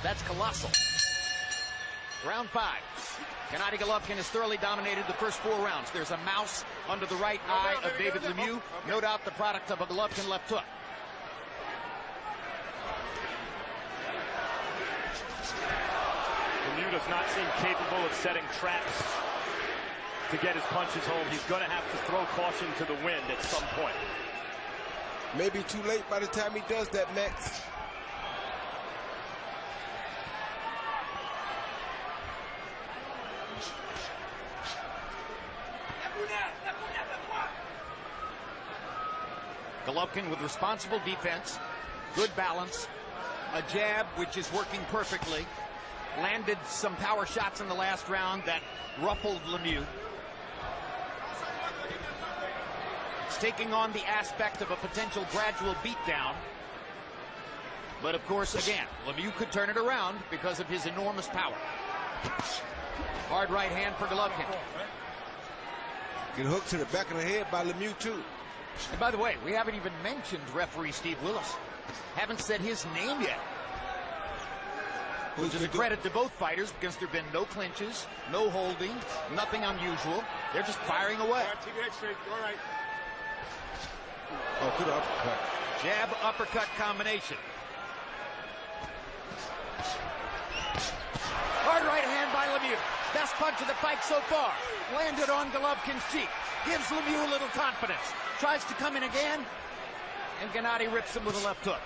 That's colossal. Round 5. Gennady Головкин has thoroughly dominated the first 4 rounds. There's a mouse under the right eye of David Lemieux. No doubt the product of a Головкin left hook. Lemieux does not seem capable of setting traps to get his punches home. He's going to have to throw caution to the wind at some point. Maybe too late by the time he does that, Max. Головkin with responsible defense, good balance, a jab which is working perfectly, landed some power shots in the last round that ruffled Lemieux. It's taking on the aspect of a potential gradual beatdown. But of course, again, Lemieux could turn it around because of his enormous power. Hard right hand for Головkin. Get hooked to the back of the head by Lemieux, too. And by the way, we haven't even mentioned referee Steve Willis. Haven't said his name yet. Which is a credit to both fighters because there have been no clinches, no holding, nothing unusual. They're just firing away. Oh, good uppercut. Jab, uppercut combination. Hard right hand by Lemieux. Best punch of the fight so far. Landed on Головkin's cheek. Gives Lemieux a little confidence. Tries to come in again, and Gennady rips him with a left hook.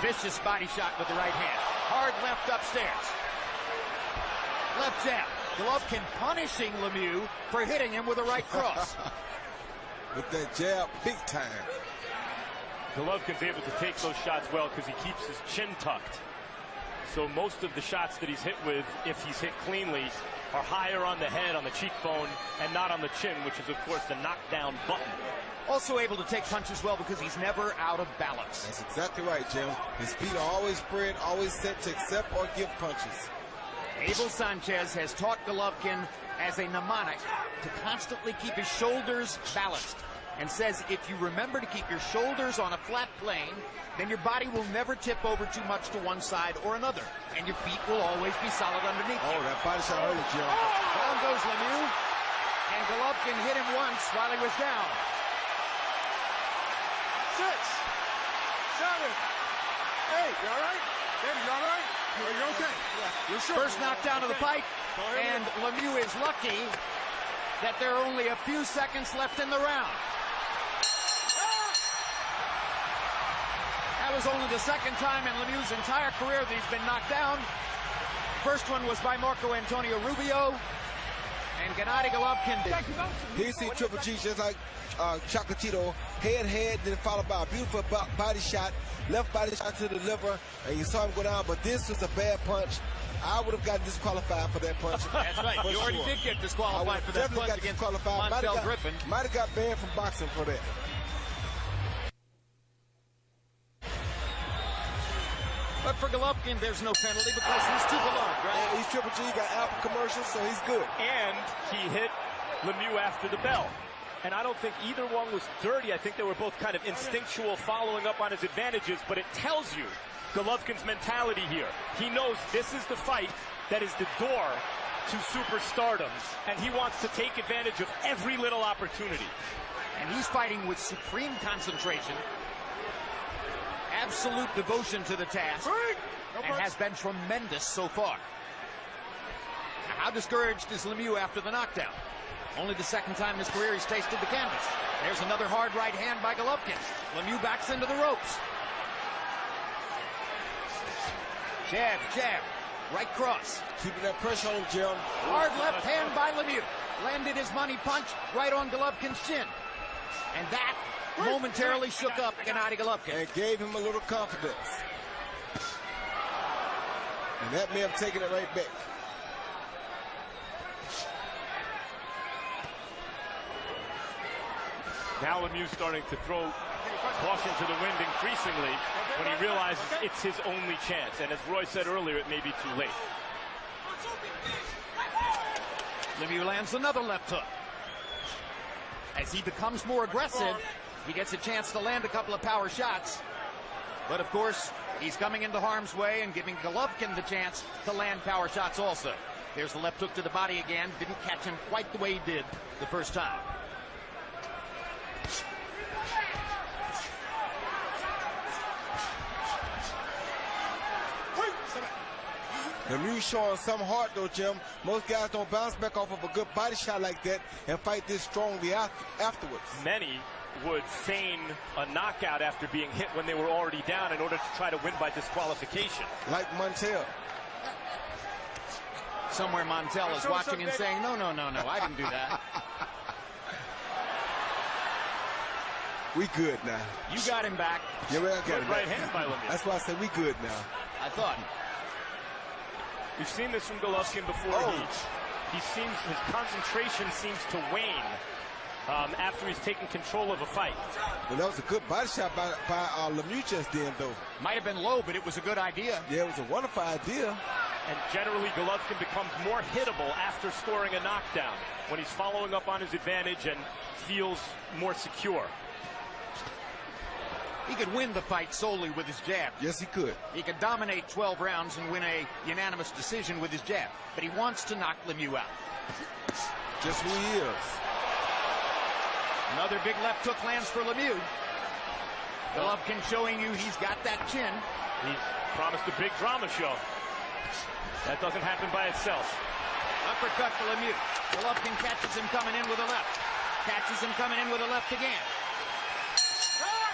Vicious body shot with the right hand. Hard left upstairs. Left jab. Головkin punishing Lemieux for hitting him with a right cross. With that jab, big time. Головkin's able to take those shots well because he keeps his chin tucked. So most of the shots that he's hit with, if he's hit cleanly, are higher on the head, on the cheekbone, and not on the chin, which is, of course, the knockdown button. Also able to take punches well because he's never out of balance. That's exactly right, Jim. His feet are always spread, always set to accept or give punches. Abel Sanchez has taught Головkin as a mnemonic to constantly keep his shoulders balanced, and says if you remember to keep your shoulders on a flat plane, then your body will never tip over too much to one side or another, and your feet will always be solid underneath you. Oh, that body shot early, Jim. Down goes Lemieux, and Головkin hit him once while he was down. 6, 7, 8. You all right? David, you all right? Are you okay? Yeah. You're sure? First knockdown of the fight, and Lemieux is lucky that there are only a few seconds left in the round. That was only the second time in Lemieux's entire career that he's been knocked down. First one was by Marco Antonio Rubio, and Gennady Головkin did. Here you see Triple G just like Chocolatito, head, then followed by a beautiful body shot, left body shot to the liver, and you saw him go down, but this was a bad punch. I would have gotten disqualified for that punch. That's right. You already did get disqualified for that punch against Montel Griffin. Might have got banned from boxing for that. But for Головkin, there's no penalty because he's too beloved, right? And he's Triple G, got Apple commercials, so he's good. And he hit Lemieux after the bell. And I don't think either one was dirty. I think they were both kind of instinctual, following up on his advantages, but it tells you Головkin's mentality here. He knows this is the fight that is the door to superstardom, and he wants to take advantage of every little opportunity. And he's fighting with supreme concentration, absolute devotion to the task, and has been tremendous so far. Now, how discouraged is Lemieux after the knockdown? Only the second time in his career he's tasted the canvas. There's another hard right hand by Головkin. Lemieux backs into the ropes. Jab, jab, right cross. Keeping that pressure on him, Jim. Hard left hand by Lemieux. Landed his money punch right on Головkin's chin. And that momentarily shook up Gennady Головkin. And gave him a little confidence. And that may have taken it right back. Now Lemieux starting to throw caution to the wind increasingly when he realizes it's his only chance. And as Roy said earlier, it may be too late. Lemieux lands another left hook. As he becomes more aggressive, he gets a chance to land a couple of power shots. But of course, he's coming into harm's way and giving Головкин the chance to land power shots also. There's the left hook to the body again. Didn't catch him quite the way he did the first time. Lemieux showing some heart though, Jim. Most guys don't bounce back off of a good body shot like that and fight this strongly afterwards. Many would feign a knockout after being hit when they were already down in order to try to win by disqualification. Like Montel. Somewhere Montel is watching and saying, no, I didn't do that. We good now. You got him back. Yeah, we got him right back. hand by Lemieux. That's why I said we good now. I thought. We've seen this from Головкin before. He seems, his concentration seems to wane after he's taken control of a fight. Well, that was a good body shot by Lemieux just then, though. Might have been low, but it was a good idea. Yeah, it was a wonderful idea. And generally, Головkin becomes more hittable after scoring a knockdown, when he's following up on his advantage and feels more secure. He could win the fight solely with his jab. Yes, he could. He could dominate 12 rounds and win a unanimous decision with his jab. But he wants to knock Lemieux out. Just who he is. Another big left hook lands for Lemieux. Головkin showing you he's got that chin. He's promised a big drama show. That doesn't happen by itself. Uppercut for Lemieux. Головkin catches him coming in with a left. Catches him coming in with a left again.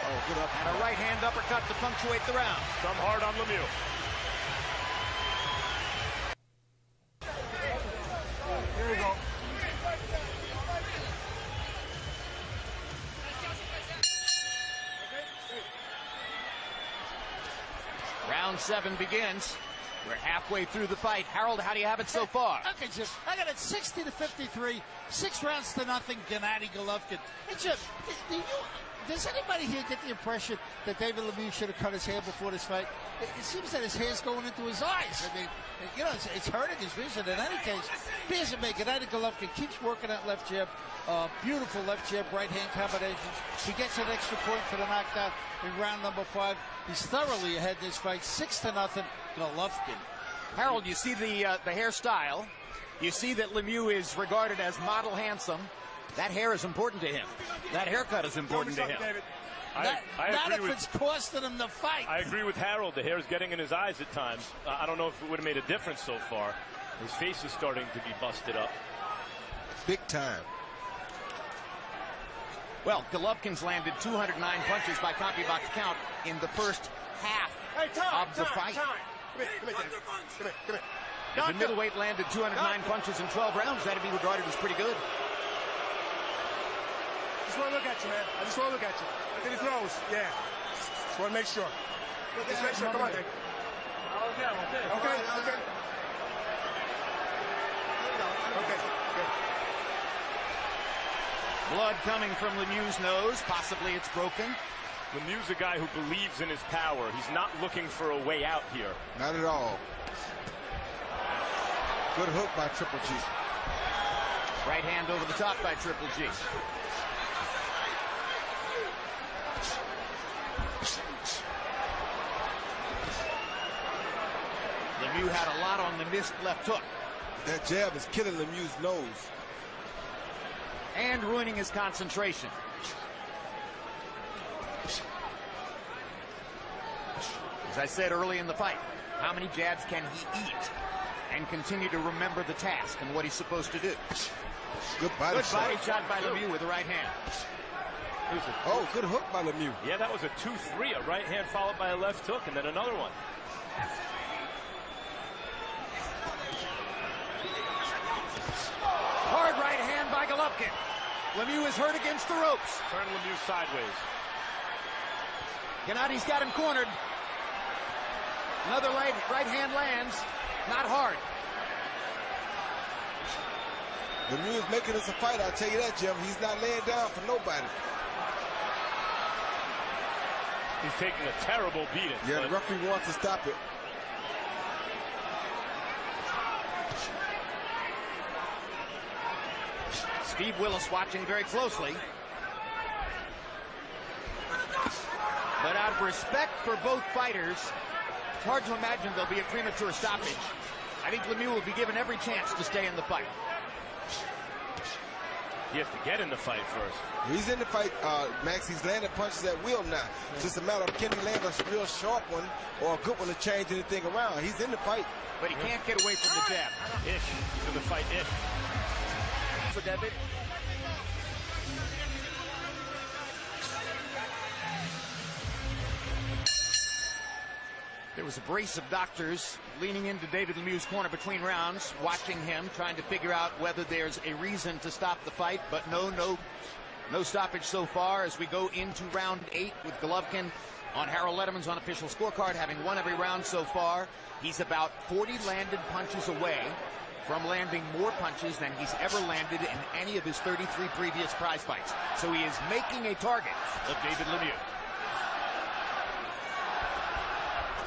Oh, good up. And a right hand uppercut to punctuate the round. Some hard on Lemieux. Here we go. Round 7 begins. We're halfway through the fight. Harold, how do you have it so far? Okay, Jim. I got it 60-53, 6 rounds to nothing. Gennady Головkin. Hey, Jim, does anybody here get the impression that David Lemieux should have cut his hair before this fight? It seems that his hair's going into his eyes. I mean, you know, it's hurting his vision. In any case, he doesn't make it. Gennady Головkin keeps working that left jab. Beautiful left jab, right hand combinations. He gets an extra point for the knockdown in round number 5. He's thoroughly ahead in this fight, 6-0, Головkin. Harold, you see the hairstyle. You see that Lemieux is regarded as model handsome. That hair is important to him. That haircut is important to him. Not if it's costing him the fight. I agree with Harold. The hair is getting in his eyes at times. I don't know if it would have made a difference so far. His face is starting to be busted up. Big time. Well, Golovkin's landed 209 punches by CompuBox count in the first half of the fight. Come here. If the middleweight landed 209 punches in 12 rounds, that'd be regarded as pretty good. Just want to look at you, man. I just want to look at you. Look at his nose. Yeah. Just want to make sure. Just make sure. Come on, Dave. Okay. Good. Blood coming from Lemieux's nose. Possibly it's broken. Lemieux's a guy who believes in his power. He's not looking for a way out here. Not at all. Good hook by Triple G. Right hand over the top by Triple G. Lemieux had a lot on the missed left hook. That jab is killing Lemieux's nose. And ruining his concentration. As I said early in the fight, how many jabs can he eat and continue to remember the task and what he's supposed to do? Good body shot by Lemieux with the right hand. Oh, good hook by Lemieux. Yeah, that was a 2-3, a right hand followed by a left hook, and then another one. Hard right hand by Головkin. Lemieux is hurt against the ropes. Turn Lemieux sideways. Gennady's got him cornered. Another right hand lands. Not hard. Lemieux is making this a fight, I'll tell you that, Jim. He's not laying down for nobody. He's taking a terrible beating. Yeah, the referee wants to stop it. Steve Willis watching very closely. But out of respect for both fighters, it's hard to imagine there'll be a premature stoppage. I think Lemieux will be given every chance to stay in the fight. He has to get in the fight first. He's in the fight, Max. He's landing punches at will now. It's just a matter of can he land a real sharp one or a good one to change anything around. He's in the fight. But he can't get away from the jab. He's in the fight. For David. There was a brace of doctors leaning into David Lemieux's corner between rounds, watching him, trying to figure out whether there's a reason to stop the fight. But no stoppage so far as we go into round 8 with Головкин on Harold Letterman's unofficial scorecard, having won every round so far. He's about 40 landed punches away from landing more punches than he's ever landed in any of his 33 previous prize fights. So he is making a target of David Lemieux.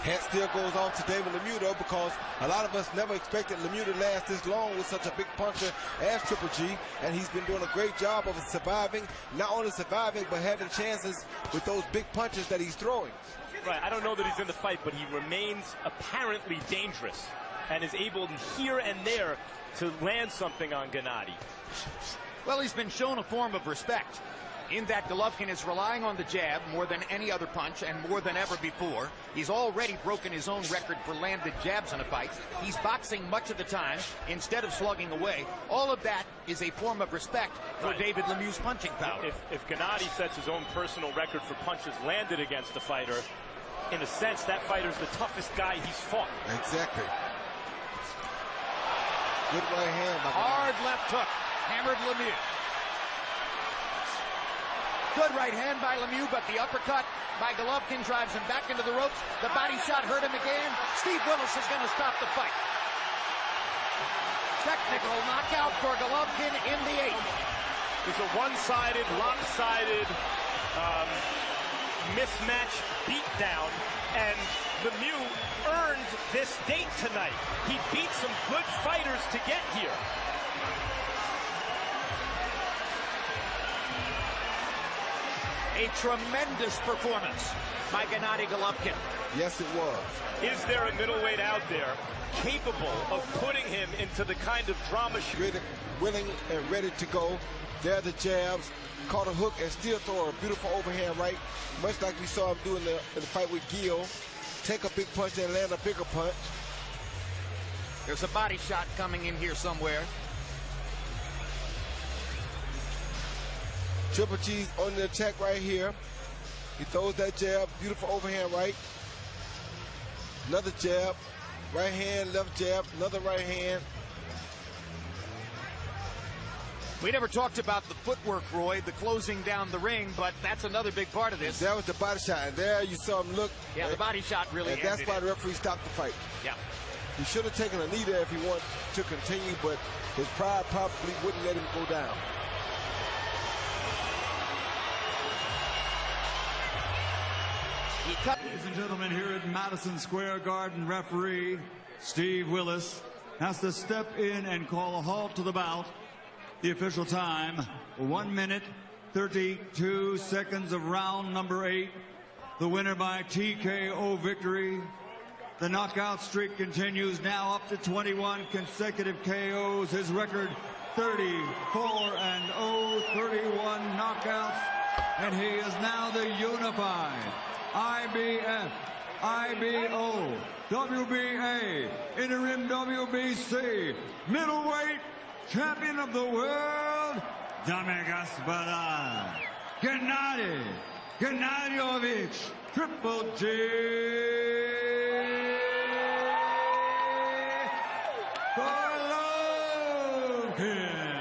Hat still goes off to David Lemieux, though, because a lot of us never expected Lemieux to last this long with such a big puncher as Triple G, and he's been doing a great job of surviving, not only surviving, but having chances with those big punches that he's throwing. Right, I don't know that he's in the fight, but he remains apparently dangerous and is able here and there to land something on Gennady. Well, he's been shown a form of respect in that Головкин is relying on the jab more than any other punch and more than ever before. He's already broken his own record for landed jabs in a fight. He's boxing much of the time instead of slugging away. All of that is a form of respect for David Lemieux's punching power. If Gennady sets his own personal record for punches landed against a fighter, in a sense, that fighter's the toughest guy he's fought. Exactly. Good right hand by Hard left hook. Hammered Lemieux. Good right hand by Lemieux, but the uppercut by Головкин drives him back into the ropes. The body shot hurt him again. Steve Willis is going to stop the fight. Technical knockout for Головкin in the 8th. It's a one-sided, lopsided mismatch beatdown, and Lemieux earned this date tonight. He beat some good fighters to get here. A tremendous performance by Gennady Головкin. Yes, it was. Is there a middleweight out there capable of putting him into the kind of drama willing and ready to go? There are the jabs, caught a hook and still throw a beautiful overhand right, much like we saw him do in the fight with Gil. Take a big punch and land a bigger punch. There's a body shot coming in here somewhere. Triple G's on the attack right here. He throws that jab, beautiful overhand right. Another jab, right hand, left jab, another right hand. We never talked about the footwork, Roy, the closing down the ring, but that's another big part of this. That was the body shot, and there you saw him look. Yeah, the body shot really ended. And that's why the referee stopped the fight. Yeah. He should have taken a knee there if he wanted to continue, but his pride probably wouldn't let him go down. Ladies and gentlemen, here at Madison Square Garden, referee Steve Willis has to step in and call a halt to the bout. The official time, 1 minute, 32 seconds of round number 8. The winner by TKO victory. The knockout streak continues now up to 21 consecutive KOs. His record 34-0, 31 knockouts, and he is now the unified IBF, IBO, WBA, interim WBC, middleweight champion of the world, Dame Gasparin, Gennadyovich, Triple G. Головкин.